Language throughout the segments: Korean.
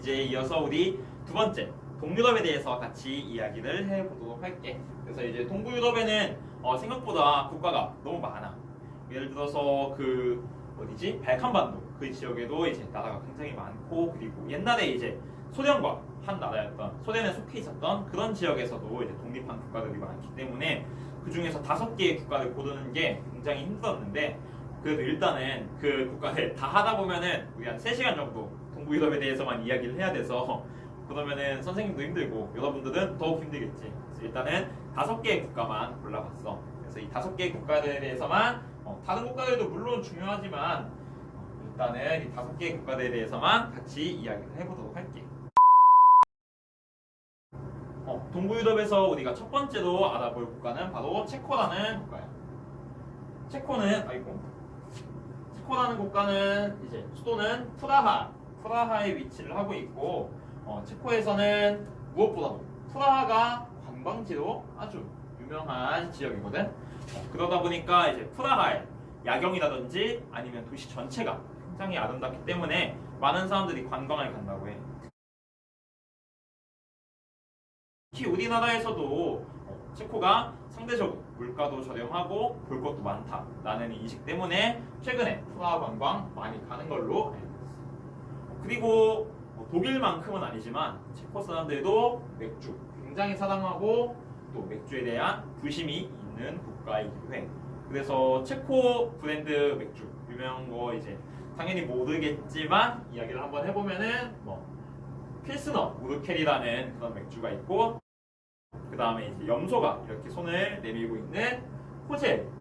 이제 이어서 우리 두 번째 동유럽에 대해서 같이 이야기를 해보도록 할게. 그래서 이제 동부유럽에는 생각보다 국가가 너무 많아. 예를 들어서 그 어디지? 발칸반도 그 지역에도 이제 나라가 굉장히 많고, 그리고 옛날에 이제 소련과 한 나라였던, 소련에 속해 있었던 그런 지역에서도 이제 독립한 국가들이 많기 때문에 그 중에서 5개의 국가를 고르는 게 굉장히 힘들었는데, 그래도 일단은 그 국가를 다 하다 보면은 우리 한 3시간 정도 동부유럽에 대해서만 이야기를 해야 돼서, 그러면은 선생님도 힘들고 여러분들은 더욱 힘들겠지. 그래서 일단은 5개의 국가만 골라봤어. 그래서 이 5개의 국가들에 대해서만, 다른 국가들도 물론 중요하지만 일단은 이 5개의 국가들에 대해서만 같이 이야기를 해보도록 할게. 동부유럽에서 우리가 첫 번째로 알아볼 국가는 바로 체코라는 국가야. 체코라는 국가는 이제 수도는 프라하에 위치를 하고 있고, 체코에서는 무엇보다도 프라하가 관광지로 아주 유명한 지역이거든. 그러다 보니까 이제 프라하의 야경이라든지 아니면 도시 전체가 굉장히 아름답기 때문에 많은 사람들이 관광을 간다고 해. 특히 우리나라에서도 체코가 상대적으로 물가도 저렴하고 볼 것도 많다라는 인식 때문에 최근에 프라하 관광 많이 가는 걸로 알고 있어. 그리고 독일만큼은 아니지만 체코 사람들도 맥주 굉장히 사랑하고 또 맥주에 대한 부심이 있는 국가이기도 해. 그래서 체코 브랜드 맥주 유명한 거 이제 당연히 모르겠지만 이야기를 한번 해보면은 필스너 우르켈이라는 그런 맥주가 있고, 그 다음에 이제 염소가 이렇게 손을 내밀고 있는 호젤이라는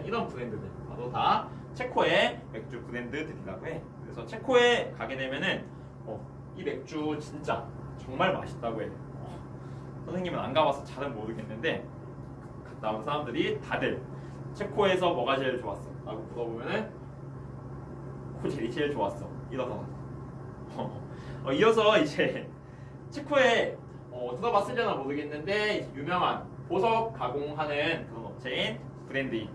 이런 브랜드들 바로 다 체코의 맥주 브랜드들이라고 해. 그래서 체코에 가게 되면은 이 맥주 진짜 정말 맛있다고 해. 선생님은 안 가봐서 잘은 모르겠는데 갔다 온 사람들이 다들 체코에서 뭐가 제일 좋았어? 라고 물어보면은 호젤이 제일 좋았어 이러더라고. 이어서 이제 체코에 들어봤을려나 모르겠는데 모르겠는데 유명한 보석 가공하는 그런 업체인 브랜드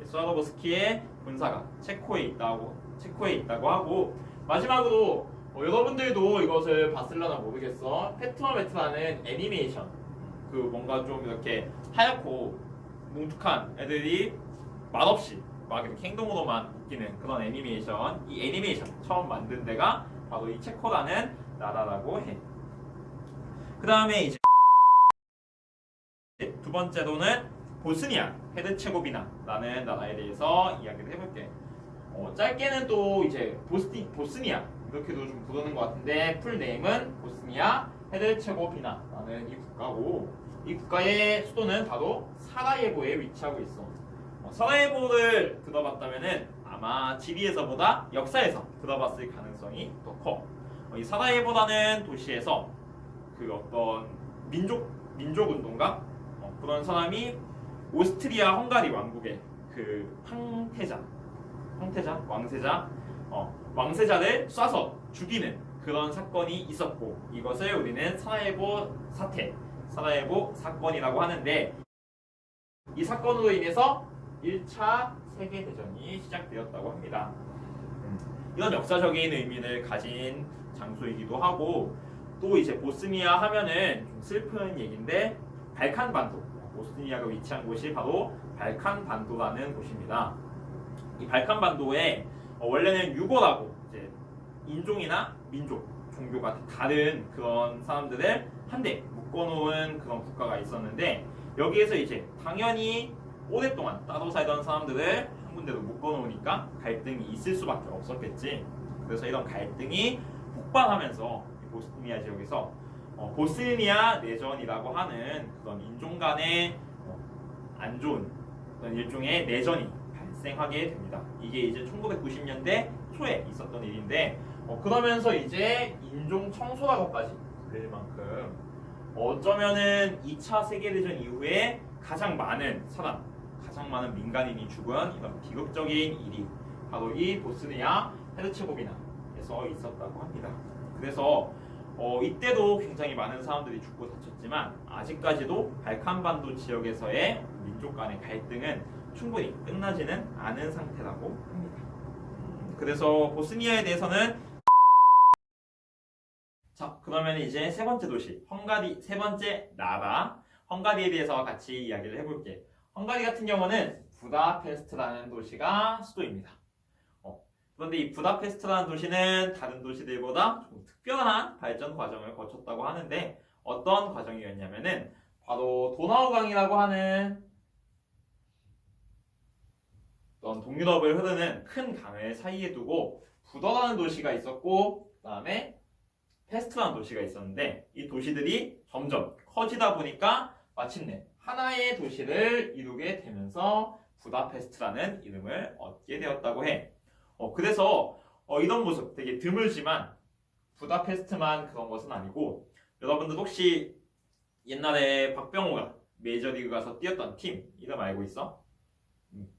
스와로브스키의 본사가 체코에 있다고 하고, 마지막으로 여러분들도 이것을 봤을려나 모르겠어. 페트로메트라는 애니메이션, 그 뭔가 좀 이렇게 하얗고 뭉툭한 애들이 말없이 막 이렇게 행동으로만 웃기는 그런 애니메이션, 이 애니메이션 처음 만든 데가 바로 이 체코라는 나라라고 해. 그 다음에 이제 두 번째로는 보스니아 헤르체고비나라는 나라에 대해서 이야기를 해볼게. 짧게는 또 이제 보스니아 이렇게도 좀 부르는 것 같은데, 풀네임은 보스니아 헤르체고비나라는 이 국가고, 이 국가의 수도는 바로 사라예보에 위치하고 있어. 사라예보를 들어봤다면은 아마 지리에서보다 역사에서 들어봤을 가능성이 더 커. 이 사라예보라는 도시에서 그 어떤 민족 운동가 그런 사람이 오스트리아 헝가리 왕국의 그 왕세자를 쏴서 죽이는 그런 사건이 있었고, 이것을 우리는 사라예보 사건이라고 하는데, 이 사건으로 인해서 1차 세계대전이 시작되었다고 합니다. 이런 역사적인 의미를 가진 장소이기도 하고, 또 이제 보스니아 하면은 좀 슬픈 얘기인데, 발칸반도, 보스니아가 위치한 곳이 바로 발칸반도라는 곳입니다. 이 발칸반도에 원래는 유고라고 이제 인종이나 민족, 종교가 다른 그런 사람들을 한데 묶어놓은 그런 국가가 있었는데, 여기에서 이제 당연히 오랫동안 따로 살던 사람들을 한 군데로 묶어놓으니까 갈등이 있을 수밖에 없었겠지. 그래서 이런 갈등이 폭발하면서 보스니아 지역에서 보스니아 내전이라고 하는 그런 인종 간의 안 좋은 그런 일종의 내전이 발생하게 됩니다. 이게 이제 1990년대 초에 있었던 일인데, 그러면서 이제 인종 청소라고까지 불릴 만큼 어쩌면은 2차 세계대전 이후에 가장 많은 민간인이 죽은 이런 비극적인 일이 바로 이 보스니아 헤르체고비나에서 있었다고 합니다. 그래서 이때도 굉장히 많은 사람들이 죽고 다쳤지만 아직까지도 발칸반도 지역에서의 민족 간의 갈등은 충분히 끝나지는 않은 상태라고 합니다. 그래서 보스니아에 대해서는 자, 그러면 이제 세 번째 도시, 헝가리, 세 번째 나라, 헝가리에 대해서 같이 이야기를 해볼게. 헝가리 같은 경우는 부다페스트라는 도시가 수도입니다. 그런데 이 부다페스트라는 도시는 다른 도시들보다 좀 특별한 발전 과정을 거쳤다고 하는데 어떤 과정이었냐면은 바로 도나우강이라고 하는 어떤 동유럽을 흐르는 큰 강을 사이에 두고 부더라는 도시가 있었고 그 다음에 페스트라는 도시가 있었는데 이 도시들이 점점 커지다 보니까 마침내 하나의 도시를 이루게 되면서 부다페스트라는 이름을 얻게 되었다고 해. 그래서 이런 모습 되게 드물지만 부다페스트만 그런 것은 아니고 여러분들 혹시 옛날에 박병호가 메이저리그 가서 뛰었던 팀 이름 알고 있어?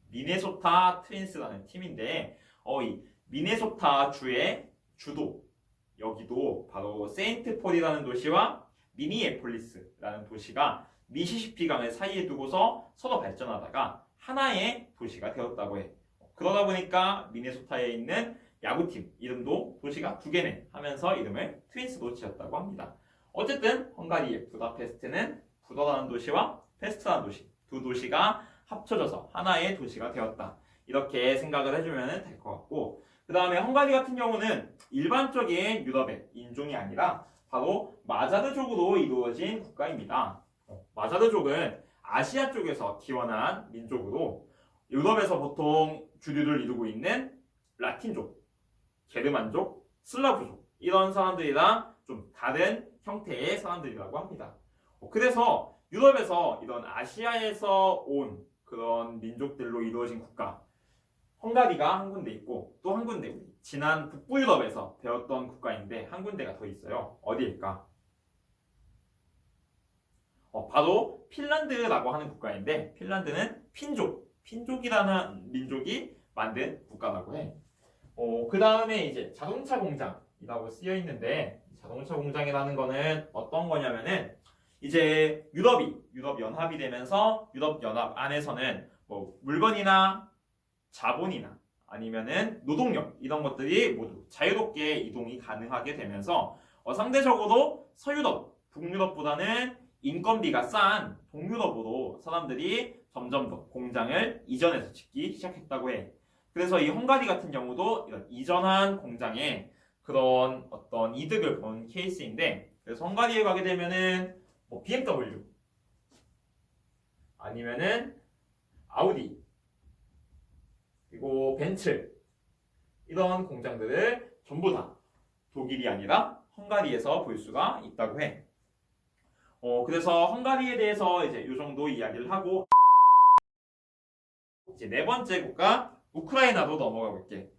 미네소타 트윈스라는 팀인데 이 미네소타 주의 주도 여기도 바로 세인트폴이라는 도시와 미니애폴리스라는 도시가 미시시피 강을 사이에 두고서 서로 발전하다가 하나의 도시가 되었다고 해. 그러다 보니까 미네소타에 있는 야구팀 이름도 도시가 두 개네 하면서 이름을 트윈스로 지었다고 합니다. 어쨌든 헝가리의 부다페스트는 부더라는 도시와 페스트라는 도시 두 도시가 합쳐져서 하나의 도시가 되었다. 이렇게 생각을 해주면 될 것 같고 그 다음에 헝가리 같은 경우는 일반적인 유럽의 인종이 아니라 바로 마자르족으로 이루어진 국가입니다. 마자르족은 아시아 쪽에서 기원한 민족으로 유럽에서 보통 주류를 이루고 있는 라틴족, 게르만족, 슬라브족 이런 사람들이랑 좀 다른 형태의 사람들이라고 합니다. 그래서 유럽에서 이런 아시아에서 온 그런 민족들로 이루어진 국가 헝가리가 한 군데 있고 또 한 군데 우리 지난 북부 유럽에서 배웠던 국가인데 한 군데가 더 있어요. 어디일까? 바로 핀란드라고 하는 국가인데 핀란드는 핀족이라는 민족이 만든 국가라고 해. 그 다음에 이제 자동차 공장이라고 쓰여 있는데 자동차 공장이라는 거는 어떤 거냐면은 이제 유럽 연합이 되면서 유럽 연합 안에서는 뭐 물건이나 자본이나 아니면은 노동력 이런 것들이 모두 자유롭게 이동이 가능하게 되면서 상대적으로 서유럽, 북유럽보다는 인건비가 싼 동유럽으로 사람들이 점점 더 공장을 이전해서 짓기 시작했다고 해. 그래서 이 헝가리 같은 경우도 이런 이전한 공장에 그런 어떤 이득을 본 케이스인데 그래서 헝가리에 가게 되면은 뭐 BMW 아니면은 아우디 그리고 벤츠 이런 공장들을 전부 다 독일이 아니라 헝가리에서 볼 수가 있다고 해. 그래서 헝가리에 대해서 이제 이 정도 이야기를 하고 이제 네 번째 국가 우크라이나로 넘어가 볼게.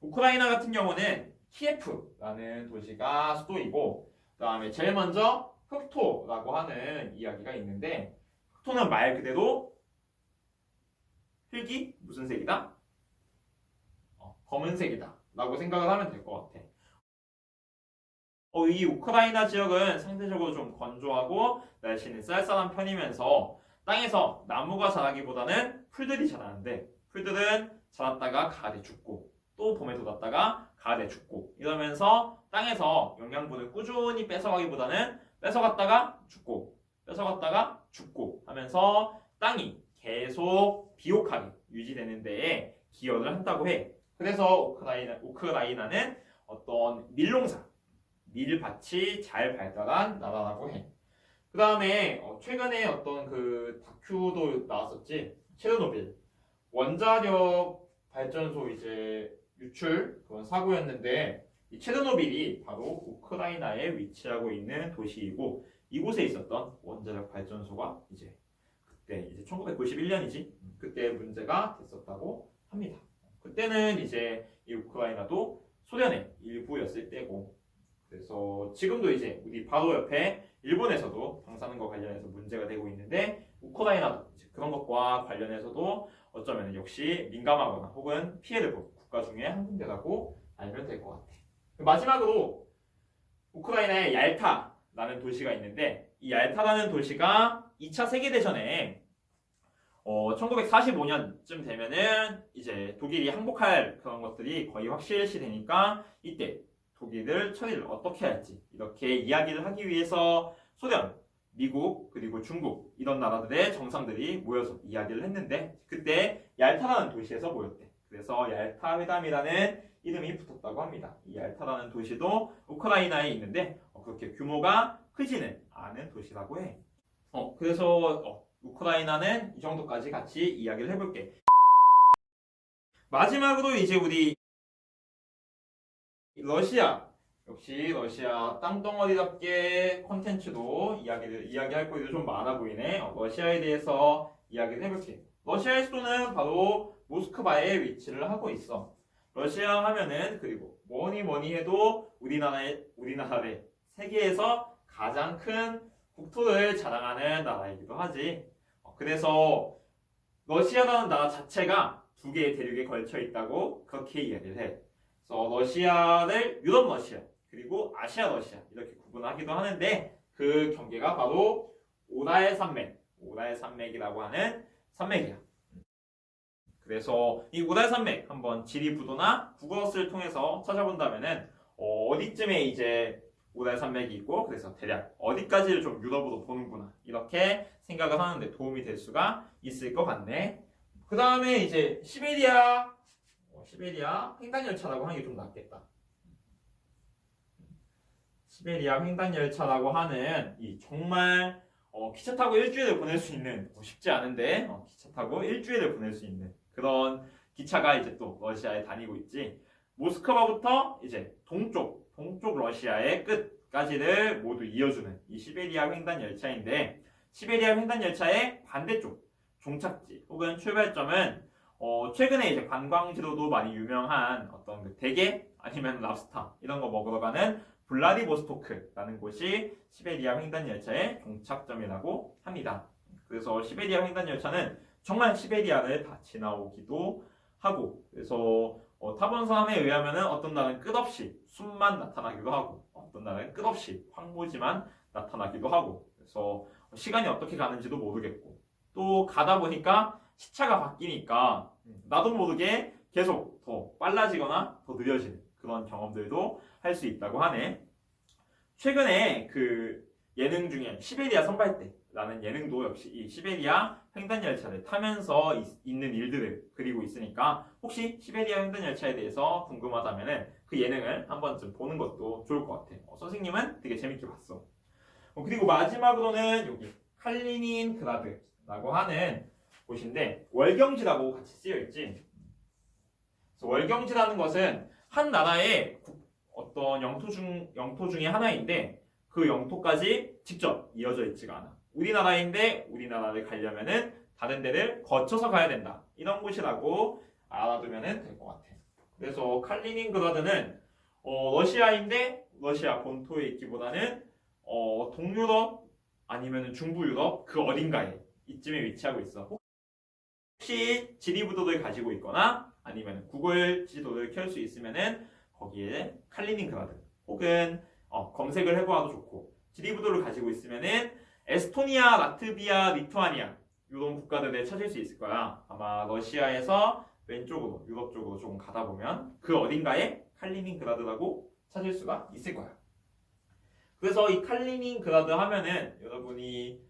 우크라이나 같은 경우는 키예프라는 도시가 수도이고 그다음에 제일 먼저 흑토라고 하는 이야기가 있는데 흑토는 말 그대로 흙이 무슨 색이다? 검은색이다 라고 생각을 하면 될 것 같아. 이 우크라이나 지역은 상대적으로 좀 건조하고 날씨는 쌀쌀한 편이면서 땅에서 나무가 자라기보다는 풀들이 자라는데 풀들은 자랐다가 가을에 죽고 또 봄에 돋았다가 가을에 죽고 이러면서 땅에서 영양분을 꾸준히 뺏어가기보다는 뺏어갔다가 죽고 뺏어갔다가 죽고 하면서 땅이 계속 비옥하게 유지되는 데에 기여를 한다고 해. 그래서 우크라이나는 어떤 밀농사, 밀밭이 잘 발달한 나라라고 해. 그 다음에 최근에 어떤 그 다큐도 나왔었지. 체르노빌 원자력 발전소 이제 유출 그런 사고였는데 이 체르노빌이 바로 우크라이나에 위치하고 있는 도시이고 이곳에 있었던 원자력 발전소가 이제 그때 이제 1991년이지 그때 문제가 됐었다고 합니다. 그때는 이제 이 우크라이나도 소련의 일부였을 때고 그래서 지금도 이제 우리 바로 옆에 일본에서도 방사능과 관련해서 문제가 되고 있는데 우크라이나도 이제 그런 것과 관련해서도 어쩌면 역시 민감하거나 혹은 피해를 본 국가 중에 한 군데라고 알면 될 것 같아. 마지막으로 우크라이나의 얄타라는 도시가 있는데 이 얄타라는 도시가 2차 세계대전에 1945년쯤 되면은 이제 독일이 항복할 그런 것들이 거의 확실시 되니까 이때 독일을 처리를 어떻게 할지 이렇게 이야기를 하기 위해서 소련, 미국 그리고 중국 이런 나라들의 정상들이 모여서 이야기를 했는데 그때 얄타라는 도시에서 모였대. 그래서 얄타 회담이라는 이름이 붙었다고 합니다. 이 얄타라는 도시도 우크라이나에 있는데 그렇게 규모가 크지는 않은 도시라고 해. 그래서 우크라이나는 이 정도까지 같이 이야기를 해볼게. 마지막으로 이제 우리 러시아. 역시 러시아 땅덩어리답게 콘텐츠도 이야기할 거리도 좀 많아 보이네. 러시아에 대해서 이야기를 해볼게. 러시아의 수도는 바로 모스크바에 위치를 하고 있어. 러시아 하면은 그리고 뭐니 해도 우리나라의 세계에서 가장 큰 국토를 자랑하는 나라이기도 하지. 그래서 러시아라는 나라 자체가 두 개의 대륙에 걸쳐 있다고 그렇게 이야기를 해. 그래서 러시아를 유럽 러시아 그리고 아시아 러시아 이렇게 구분하기도 하는데 그 경계가 바로 오라의 산맥이라고 하는 산맥이야. 그래서 이 오라의 산맥 한번 지리부도나 국어스를 통해서 찾아본다면은 어디쯤에 이제 오라의 산맥이 있고 그래서 대략 어디까지를 좀 유럽으로 보는구나 이렇게 생각을 하는데 도움이 될 수가 있을 것 같네. 그 다음에 이제 시베리아 횡단열차라고 하는 게 좀 낫겠다. 시베리아 횡단열차라고 하는 이 정말 기차 타고 일주일을 보낼 수 있는 쉽지 않은데 기차 타고 일주일을 보낼 수 있는 그런 기차가 이제 또 러시아에 다니고 있지. 모스크바부터 이제 동쪽 러시아의 끝까지를 모두 이어주는 이 시베리아 횡단열차인데 시베리아 횡단열차의 반대쪽 종착지 혹은 출발점은 최근에 이제 관광지로도 많이 유명한 어떤 그 대게 아니면 랍스타 이런 거 먹으러 가는 블라디보스토크라는 곳이 시베리아 횡단열차의 종착점이라고 합니다. 그래서 시베리아 횡단열차는 정말 시베리아를 다 지나오기도 하고 그래서 타본 사람에 의하면은 어떤 날은 끝없이 숲만 나타나기도 하고 어떤 날은 끝없이 황무지만 나타나기도 하고 그래서 시간이 어떻게 가는지도 모르겠고 또 가다 보니까 시차가 바뀌니까 나도 모르게 계속 더 빨라지거나 더 느려지는 그런 경험들도 할 수 있다고 하네. 최근에 그 예능 중에 시베리아 선발대라는 예능도 역시 이 시베리아 횡단열차를 타면서 있는 일들을 그리고 있으니까 혹시 시베리아 횡단열차에 대해서 궁금하다면 그 예능을 한 번쯤 보는 것도 좋을 것 같아. 선생님은 되게 재밌게 봤어. 그리고 마지막으로는 여기 칼리닌그라드라고 하는 곳인데 월경지라고 같이 쓰여 있지. 그래서 월경지라는 것은 한 나라의 어떤 영토 중에 하나인데 그 영토까지 직접 이어져 있지가 않아. 우리나라인데 우리나라를 가려면은 다른 데를 거쳐서 가야 된다. 이런 곳이라고 알아두면 될 것 같아. 그래서 칼리닌그라드는 러시아인데 러시아 본토에 있기보다는 동유럽 아니면 중부 유럽 그 어딘가에 이쯤에 위치하고 있어. 혹시 지리부도를 가지고 있거나 아니면 구글 지도를 켤 수 있으면은 거기에 칼리닌그라드 혹은 검색을 해보아도 좋고 지리부도를 가지고 있으면은 에스토니아, 라트비아, 리투아니아 이런 국가들을 찾을 수 있을 거야. 아마 러시아에서 왼쪽으로 유럽 쪽으로 조금 가다 보면 그 어딘가에 칼리닌그라드라고 찾을 수가 있을 거야. 그래서 이 칼리닌그라드 하면은 여러분이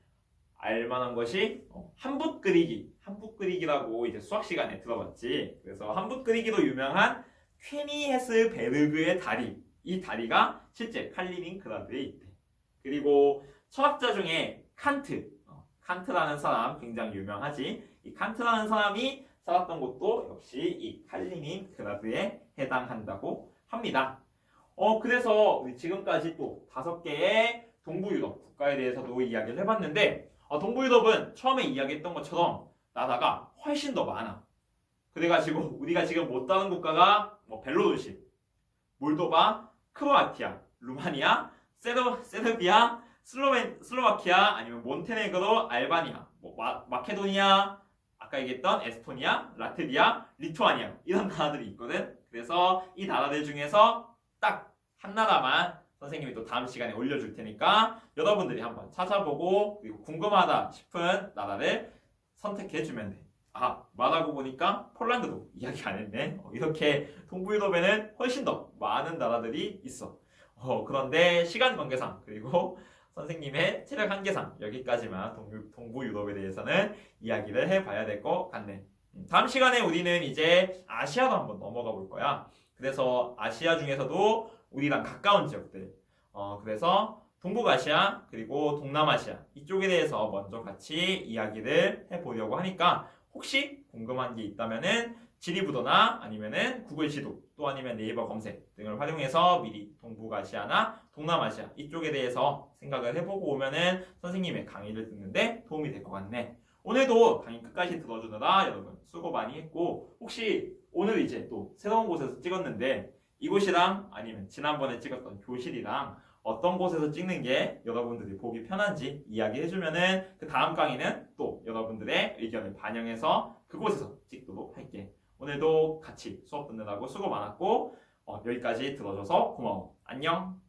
알만한 것이 한붓 그리기라고 이제 수학 시간에 들어봤지. 그래서 한붓 그리기로 유명한 퀘니헤스베르그의 다리, 이 다리가 실제 칼리닌그라드에 있대. 그리고 철학자 중에 칸트라는 사람 굉장히 유명하지. 이 칸트라는 사람이 살았던 곳도 역시 이 칼리닌그라드에 해당한다고 합니다. 그래서 우리 지금까지 또 5개의 동부 유럽 국가에 대해서도 이야기를 해봤는데 동부 유럽은 처음에 이야기했던 것처럼 나라가 훨씬 더 많아. 그래가지고 우리가 지금 못 다룬 국가가 벨로루시, 몰도바, 크로아티아, 루마니아, 세르비아, 슬로바키아 아니면 몬테네그로, 알바니아, 마케도니아, 아까 얘기했던 에스토니아, 라트비아, 리투아니아 이런 나라들이 있거든. 그래서 이 나라들 중에서 딱 한 나라만 선생님이 또 다음 시간에 올려줄 테니까 여러분들이 한번 찾아보고 그리고 궁금하다 싶은 나라를 선택해 주면 돼. 말하고 보니까 폴란드도 이야기 안 했네. 이렇게 동부 유럽에는 훨씬 더 많은 나라들이 있어. 그런데 시간 관계상 그리고 선생님의 체력 한계상 여기까지만 동부 유럽에 대해서는 이야기를 해봐야 될 것 같네. 다음 시간에 우리는 이제 아시아로 한번 넘어가 볼 거야. 그래서 아시아 중에서도 우리랑 가까운 지역들, 그래서 동북아시아 그리고 동남아시아 이쪽에 대해서 먼저 같이 이야기를 해보려고 하니까 혹시 궁금한 게 있다면은 지리부도나 아니면은 구글 지도 또 아니면 네이버 검색 등을 활용해서 미리 동북아시아나 동남아시아 이쪽에 대해서 생각을 해보고 오면은 선생님의 강의를 듣는데 도움이 될 것 같네. 오늘도 강의 끝까지 들어주느라 여러분 수고 많이 했고 혹시 오늘 이제 또 새로운 곳에서 찍었는데 이곳이랑 아니면 지난번에 찍었던 교실이랑 어떤 곳에서 찍는 게 여러분들이 보기 편한지 이야기해주면은 그 다음 강의는 또 여러분들의 의견을 반영해서 그곳에서 찍도록 할게. 오늘도 같이 수업 듣느라고 수고 많았고 여기까지 들어줘서 고마워. 안녕.